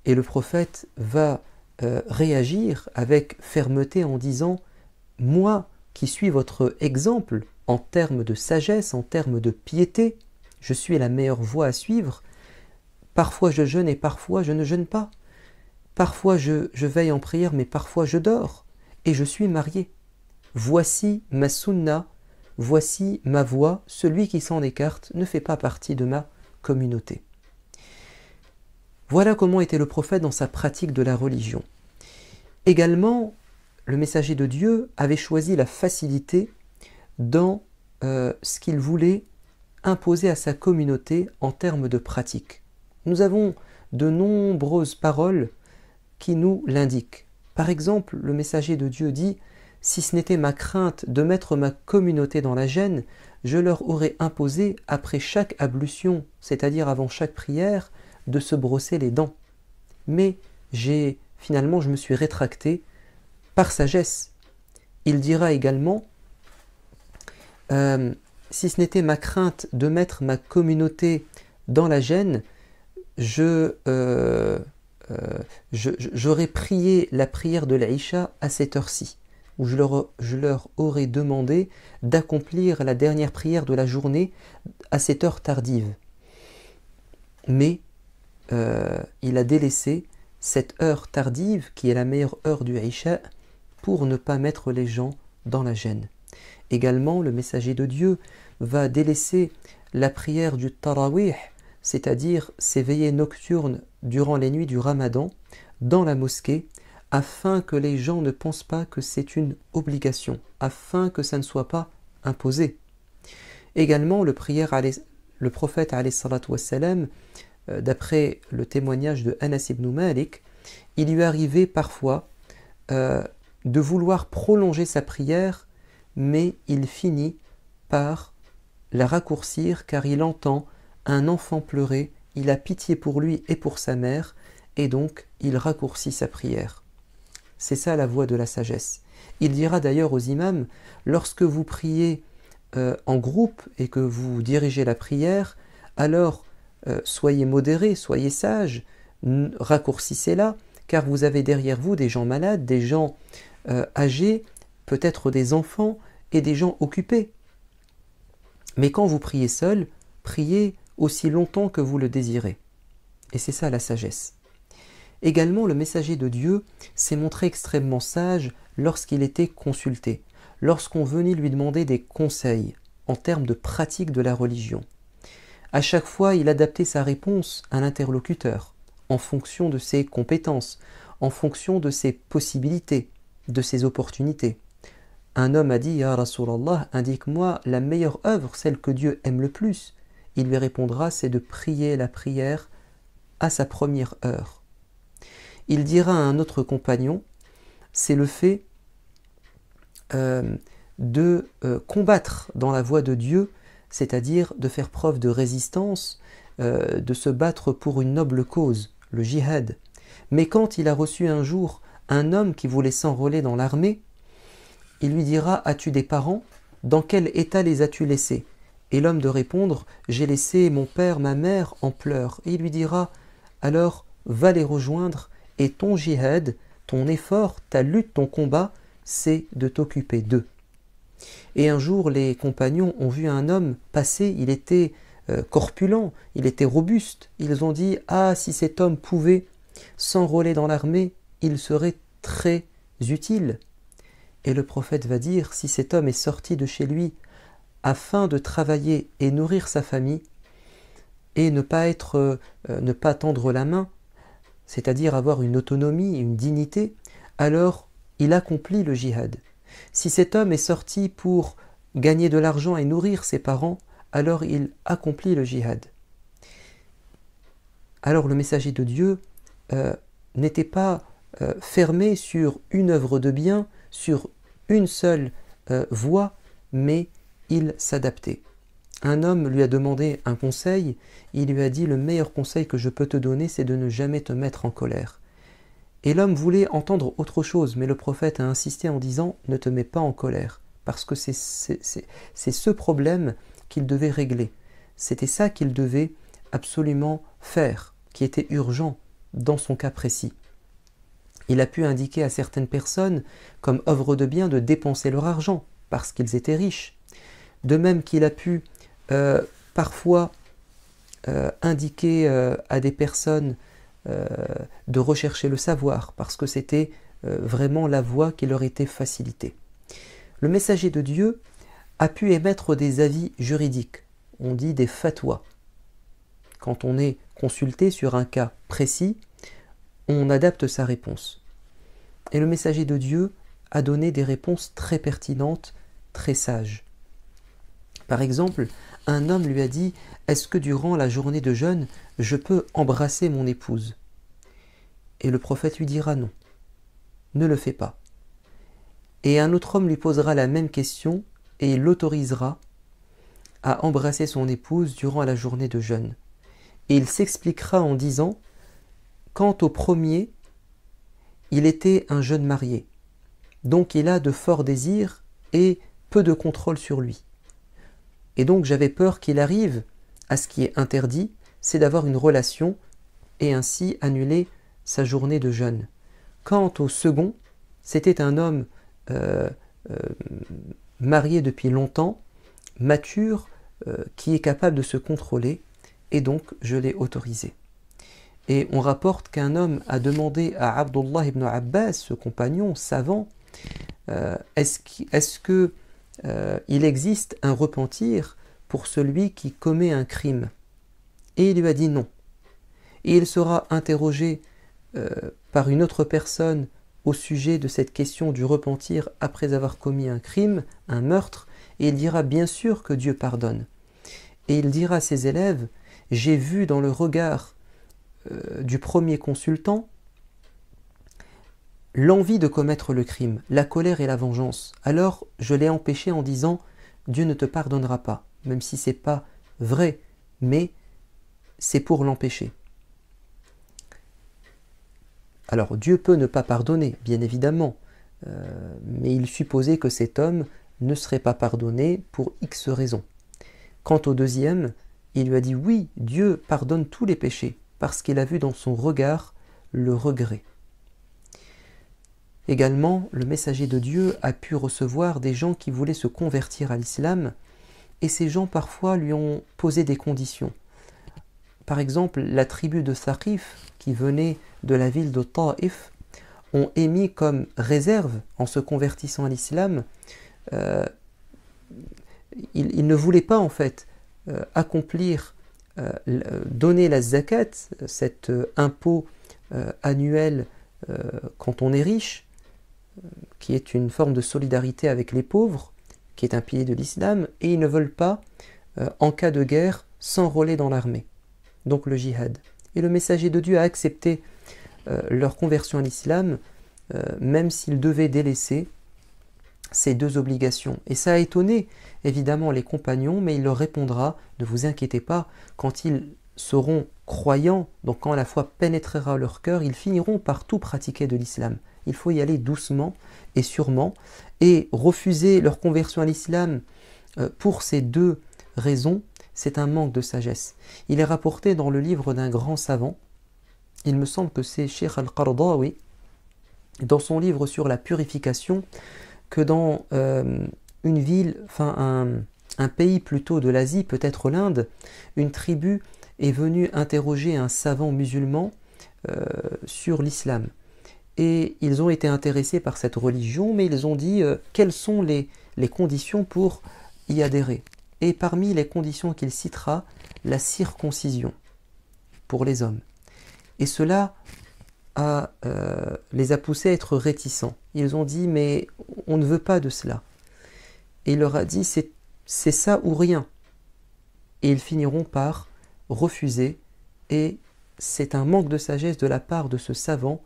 Et le prophète va réagir avec fermeté en disant « Moi qui suis votre exemple en termes de sagesse, en termes de piété, je suis la meilleure voie à suivre. Parfois je jeûne et parfois je ne jeûne pas. Parfois je veille en prière mais parfois je dors. Et je suis marié. Voici ma sunna, voici ma voie. Celui qui s'en écarte ne fait pas partie de ma communauté. » Voilà comment était le prophète dans sa pratique de la religion. Également, le messager de Dieu avait choisi la facilité dans ce qu'il voulait imposer à sa communauté en termes de pratique. Nous avons de nombreuses paroles qui nous l'indiquent. Par exemple, le messager de Dieu dit « Si ce n'était ma crainte de mettre ma communauté dans la gêne, je leur aurais imposé après chaque ablution, c'est-à-dire avant chaque prière, de se brosser les dents. Mais finalement, je me suis rétracté par sagesse. Il dira également, si ce n'était ma crainte de mettre ma communauté dans la gêne, j'aurais prié la prière de l'Aïcha à cette heure-ci, où je leur aurais demandé d'accomplir la dernière prière de la journée à cette heure tardive. Mais il a délaissé cette heure tardive, qui est la meilleure heure du Aïcha, pour ne pas mettre les gens dans la gêne. Également, le messager de Dieu va délaisser la prière du Tarawih, c'est-à-dire ces veillées nocturnes durant les nuits du Ramadan, dans la mosquée, afin que les gens ne pensent pas que c'est une obligation, afin que ça ne soit pas imposé. Également, le prophète, d'après le témoignage de Anas ibn Malik, il lui arrivait parfois de vouloir prolonger sa prière, mais il finit par la raccourcir car il entend un enfant pleurer, il a pitié pour lui et pour sa mère, et donc il raccourcit sa prière. C'est ça la voie de la sagesse. Il dira d'ailleurs aux imams, lorsque vous priez en groupe et que vous dirigez la prière, alors soyez modérés, soyez sages, raccourcissez-la, car vous avez derrière vous des gens malades, des gens âgés, peut-être des enfants et des gens occupés. Mais quand vous priez seul, priez aussi longtemps que vous le désirez. Et c'est ça la sagesse. Également, le messager de Dieu s'est montré extrêmement sage lorsqu'il était consulté, lorsqu'on venait lui demander des conseils en termes de pratique de la religion. À chaque fois, il adaptait sa réponse à l'interlocuteur, en fonction de ses compétences, en fonction de ses possibilités, de ses opportunités. Un homme a dit « Ya Rasulallah, indique-moi la meilleure œuvre, celle que Dieu aime le plus ». Il lui répondra « c'est de prier la prière à sa première heure ». Il dira à un autre compagnon « c'est le fait de combattre dans la voie de Dieu, c'est-à-dire de faire preuve de résistance, de se battre pour une noble cause, le jihad. Mais quand il a reçu un jour un homme qui voulait s'enrôler dans l'armée, il lui dira « as-tu des parents? Dans quel état les as-tu laissés ?» Et l'homme de répondre « j'ai laissé mon père, ma mère en pleurs. » Et il lui dira « alors va les rejoindre et ton jihad, ton effort, ta lutte, ton combat, c'est de t'occuper d'eux. » Et un jour, les compagnons ont vu un homme passer, il était corpulent, il était robuste. Ils ont dit « ah, si cet homme pouvait s'enrôler dans l'armée, il serait très utile. » Et le prophète va dire « si cet homme est sorti de chez lui afin de travailler et nourrir sa famille, et ne pas tendre la main, c'est-à-dire avoir une autonomie, une dignité, alors il accomplit le jihad. Si cet homme est sorti pour gagner de l'argent et nourrir ses parents, alors il accomplit le jihad. » Alors le messager de Dieu n'était pas fermé sur une œuvre de bien, sur une seule voie, mais il s'adaptait. Un homme lui a demandé un conseil, il lui a dit « le meilleur conseil que je peux te donner, c'est de ne jamais te mettre en colère. » Et l'homme voulait entendre autre chose, mais le prophète a insisté en disant « ne te mets pas en colère », parce que c'est ce problème qu'il devait régler. C'était ça qu'il devait absolument faire, qui était urgent dans son cas précis. Il a pu indiquer à certaines personnes, comme œuvre de bien, de dépenser leur argent, parce qu'ils étaient riches. De même qu'il a pu parfois indiquer à des personnes de rechercher le savoir, parce que c'était vraiment la voie qui leur était facilitée. Le messager de Dieu a pu émettre des avis juridiques, on dit des fatwas. Quand on est consulté sur un cas précis, on adapte sa réponse. Et le messager de Dieu a donné des réponses très pertinentes, très sages. Par exemple, un homme lui a dit « Est-ce que durant la journée de jeûne, je peux embrasser mon épouse ?» Et le prophète lui dira « Non, ne le fais pas. » Et un autre homme lui posera la même question et il l'autorisera à embrasser son épouse durant la journée de jeûne. Et il s'expliquera en disant, quant au premier, il était un jeune marié, donc il a de forts désirs et peu de contrôle sur lui. Et donc j'avais peur qu'il arrive à ce qui est interdit, c'est d'avoir une relation et ainsi annuler sa journée de jeûne. Quant au second, c'était un homme marié depuis longtemps, mature, qui est capable de se contrôler, et donc je l'ai autorisé. Et on rapporte qu'un homme a demandé à Abdullah ibn Abbas, ce compagnon savant, est-ce que il existe un repentir pour celui qui commet un crime? Et il lui a dit non. Et il sera interrogé par une autre personne au sujet de cette question du repentir après avoir commis un crime, un meurtre, et il dira bien sûr que Dieu pardonne. Et il dira à ses élèves, j'ai vu dans le regard du premier consultant l'envie de commettre le crime, la colère et la vengeance. Alors je l'ai empêché en disant, Dieu ne te pardonnera pas, même si ce n'est pas vrai, mais c'est pour l'empêcher. Alors Dieu peut ne pas pardonner, bien évidemment, mais il supposait que cet homme ne serait pas pardonné pour X raisons. Quant au deuxième, il lui a dit oui, Dieu pardonne tous les péchés, parce qu'il a vu dans son regard le regret. Également, le messager de Dieu a pu recevoir des gens qui voulaient se convertir à l'islam, et ces gens parfois lui ont posé des conditions. Par exemple, la tribu de Thaqif, qui venait de la ville de Taif, ont émis comme réserve, en se convertissant à l'islam, ils ne voulaient pas en fait accomplir, donner la zakat, cet impôt annuel quand on est riche, qui est une forme de solidarité avec les pauvres, qui est un pilier de l'islam, et ils ne veulent pas, en cas de guerre, s'enrôler dans l'armée, donc le djihad. Et le messager de Dieu a accepté leur conversion à l'islam, même s'ils devaient délaisser ces deux obligations. Et ça a étonné évidemment les compagnons, mais il leur répondra, ne vous inquiétez pas, quand ils seront croyants, donc quand la foi pénétrera leur cœur, ils finiront par tout pratiquer de l'islam. Il faut y aller doucement et sûrement, et refuser leur conversion à l'islam pour ces deux raisons, c'est un manque de sagesse. Il est rapporté dans le livre d'un grand savant, il me semble que c'est Cheikh al-Qardawi, dans son livre sur la purification, que dans une ville, enfin un pays plutôt de l'Asie, peut-être l'Inde, une tribu est venue interroger un savant musulman sur l'islam. Et ils ont été intéressés par cette religion, mais ils ont dit quelles sont les conditions pour y adhérer. Et parmi les conditions qu'il citera, la circoncision pour les hommes. Et cela les a poussés à être réticents. Ils ont dit, mais on ne veut pas de cela. Et il leur a dit, c'est ça ou rien. Et ils finiront par refuser. Et c'est un manque de sagesse de la part de ce savant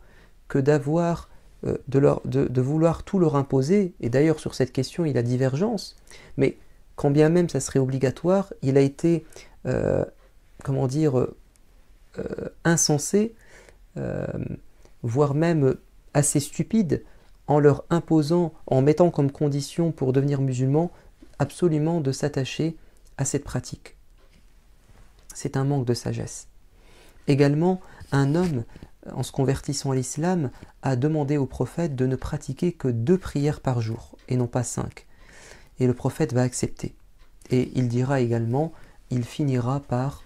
que d'avoir, de vouloir tout leur imposer. Et d'ailleurs, sur cette question, il y a divergence. Mais quand bien même ça serait obligatoire, il a été, insensé, voire même assez stupide, en leur imposant, en mettant comme condition pour devenir musulman, absolument de s'attacher à cette pratique. C'est un manque de sagesse. Également, un homme, en se convertissant à l'islam, a demandé au prophète de ne pratiquer que 2 prières par jour, et non pas 5. Et le prophète va accepter. Et il dira également, il finira par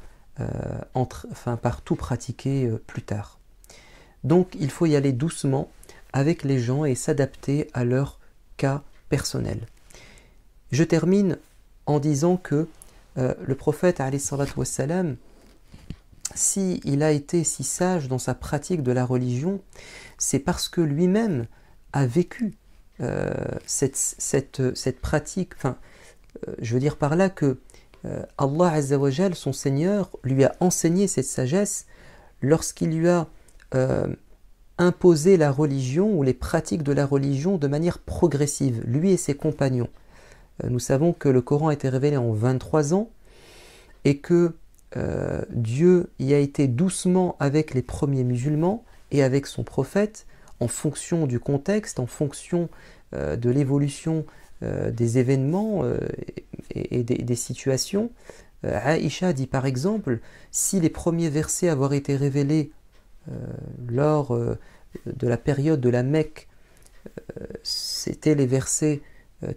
tout pratiquer plus tard. Donc il faut y aller doucement avec les gens et s'adapter à leur cas personnel. Je termine en disant que le prophète, alayhi salatu wassalam, s'il a été si sage dans sa pratique de la religion, c'est parce que lui-même a vécu cette pratique. Je veux dire par là que Allah Azza wa Jal, son Seigneur, lui a enseigné cette sagesse lorsqu'il lui a imposé la religion ou les pratiques de la religion de manière progressive, lui et ses compagnons. Nous savons que le Coran a été révélé en 23 ans et que Dieu y a été doucement avec les premiers musulmans et avec son prophète, en fonction du contexte, en fonction de l'évolution des événements et des situations. Aïcha dit par exemple, si les premiers versets avoir été révélés lors de la période de la Mecque, c'était les versets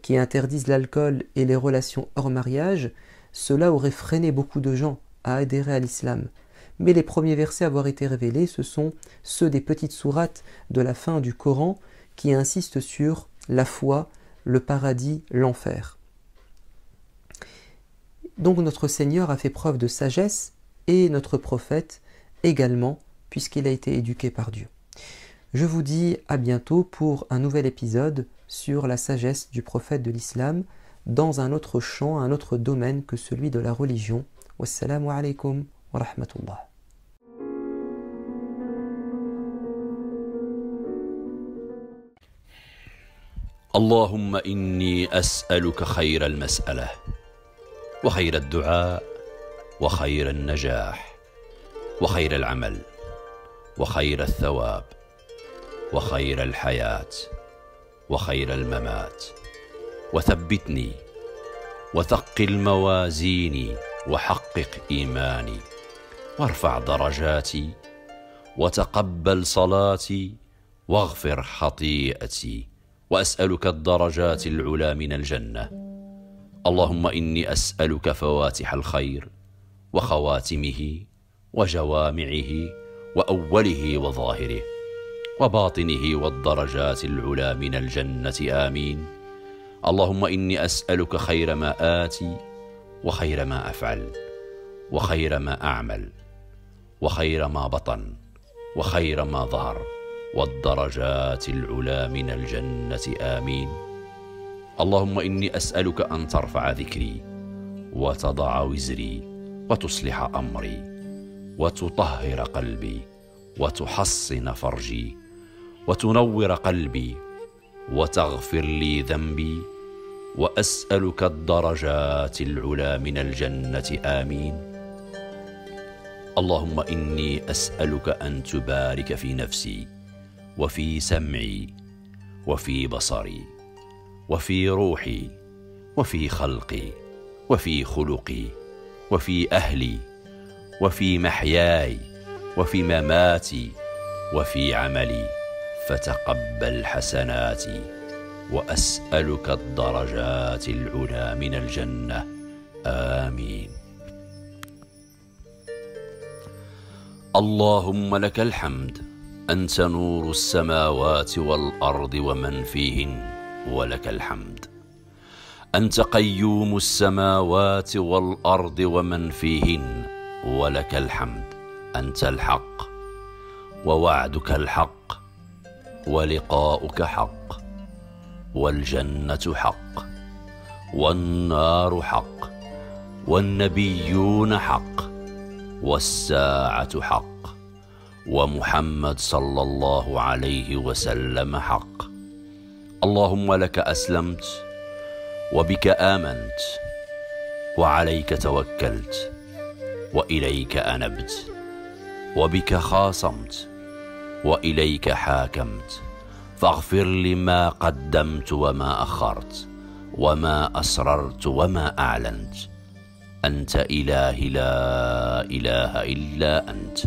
qui interdisent l'alcool et les relations hors mariage, cela aurait freiné beaucoup de gens à adhérer à l'islam. Mais les premiers versets à avoir été révélés, ce sont ceux des petites sourates de la fin du Coran qui insistent sur la foi, le paradis, l'enfer. Donc notre Seigneur a fait preuve de sagesse et notre prophète également, puisqu'il a été éduqué par Dieu. Je vous dis à bientôt pour un nouvel épisode sur la sagesse du prophète de l'islam dans un autre champ, un autre domaine que celui de la religion. Wassalamu alaikum wa rahmatullah. اللهم إني أسألك خير المسألة وخير الدعاء وخير النجاح وخير العمل وخير الثواب وخير الحياة وخير الممات، وثبتني وثقل موازيني وحقق إيماني وارفع درجاتي وتقبل صلاتي واغفر خطيئتي، وأسألك الدرجات العلى من الجنة. اللهم إني أسألك فواتح الخير وخواتمه وجوامعه وأوله وظاهره وباطنه والدرجات العلى من الجنة، آمين. اللهم إني أسألك خير ما آتي وخير ما أفعل وخير ما أعمل وخير ما بطن وخير ما ظهر والدرجات العلى من الجنة، آمين. اللهم إني أسألك أن ترفع ذكري وتضع وزري وتصلح أمري وتطهر قلبي وتحصن فرجي وتنور قلبي وتغفر لي ذنبي، وأسألك الدرجات العلى من الجنة، آمين. اللهم إني أسألك أن تبارك في نفسي وفي سمعي وفي بصري وفي روحي وفي خلقي وفي خلقي وفي أهلي وفي محياي وفي مماتي وفي عملي، فتقبل حسناتي، وأسألك الدرجات العلى من الجنة، آمين. اللهم لك الحمد، أنت نور السماوات والأرض ومن فيهن، ولك الحمد. أنت قيوم السماوات والأرض ومن فيهن، ولك الحمد. أنت الحق، ووعدك الحق، ولقاؤك حق، والجنة حق، والنار حق، والنبيون حق، والساعة حق، ومحمد صلى الله عليه وسلم حق. اللهم لك أسلمت، وبك آمنت، وعليك توكلت، وإليك أنبت، وبك خاصمت، وإليك حاكمت، فاغفر لي ما قدمت وما أخرت وما أسررت وما أعلنت. أنت إلهي لا إله إلا أنت.